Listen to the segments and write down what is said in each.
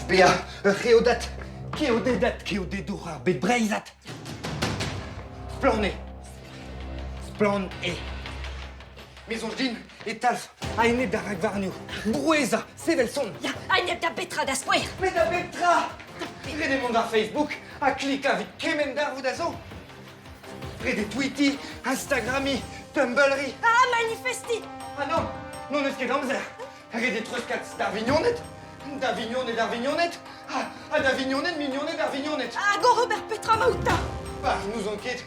Bea, Reodat, Keodedat, Keodedour, Bet Breizat. Splane. Splan e. Maison Jean et Talf, Aine d'Aragvarnu, Broueza, Sevelson. Ja, eine der Petra das Square. Mais da Petra! Près mon dar Facebook, a clic avec Kemendar Vudazo. Près des Tweety, Instagrami, Tumblri. Ah, manifesti. Ah non, non est-ce que d'Amzer. Près des Truscats d'Avignonet, d'Avignonet, ah d'Avignonet, Mignonet, d'Avignonet. Ah, go Robert Petra Mauta. Bah, nous enquête.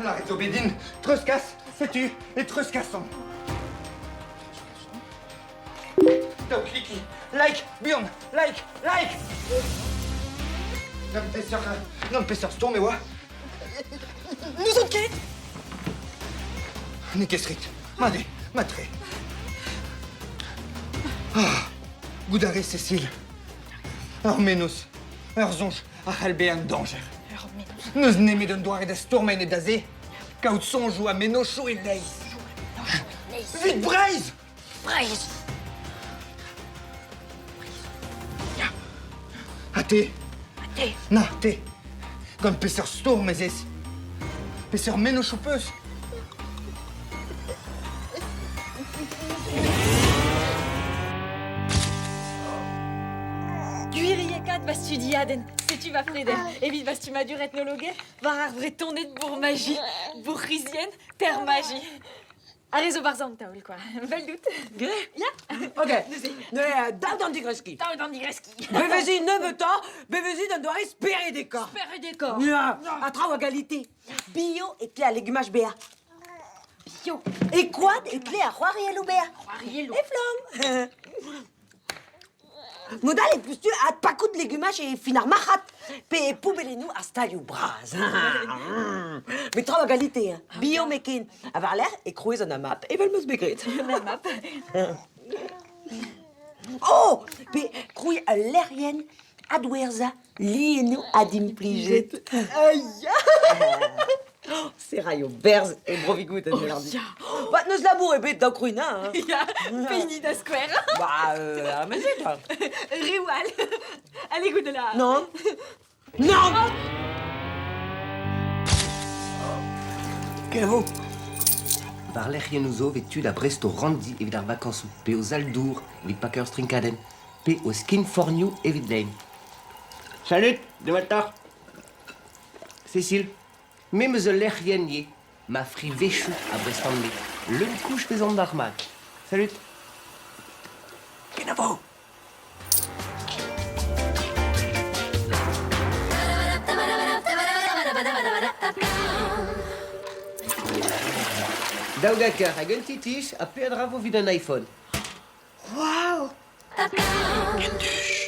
La rétobédine, Truscas, sais-tu, et Truscasson. Donc, cliquez, like, beyond, like. Non, pesseur, storm et what? Nous enquête. Nekesrit, Made, Matre. Ah, Goudare Cécile. Armenos, Erzonge, Achalbean danger. Nous n'aimons d'un doigt et de stormen et d'azé. Kaut son joue à Ménocho et Leis. Vite, Braise! Braise. Até. Até. Na, té. Gant pesseur storm et zes. Pesseur Ménocho peus. Guiriekat vas tu diaden, sais-tu va Freder. Evit vas tu m'as dû ethnologue, var ar vretonnet bourg magie, bourg risienne, terre magie. A rezo barzant taoul quoi. Vel doute. Gre? Ja. Ok. Dal dan digreski. Taoul dan digreski. Bevezi 9 ans, bevezi d'un doigt espérer des corps. Père et décor. Ja, à travaux égalité. Bio et clé à légumage béa. Bio. Et quad et clé à roiriel ou béa. Arielo. Et flamme. Modal et plus tu à pas coup de légumage et finar machat. Pe poubelez-nous à staliou braz. Mais travaux égalité. Bio mekin. Avoir l'air et crouez en amap. Et velmeus begrit. Même map. Oh! Pe crouy à l'airienne. Adwerza, liez-nous à dimpliget. Aïe! C'est rayo berz et brovigout à Zélandie. Bah, nous labour et bête d'un cruina, hein. Ja. Peini da square. Bah, à ma toi. Riwal. Allez, goûte de là. Non. Non! Cavo. Var l'erienuzo vêtu da Bresto Randi evit ar vacances pe aux Aldour evit Packers Trincaden pe au Skin for New evit Lane. Salut, de votre Cécile, même l'erien y m'a fri véchu à Brestanlé. Le couche faisant d'armat. Salut. Kenavo. Daugakar, a gun titish, a pe a dravo vid un iPhone. Wow! Gendush.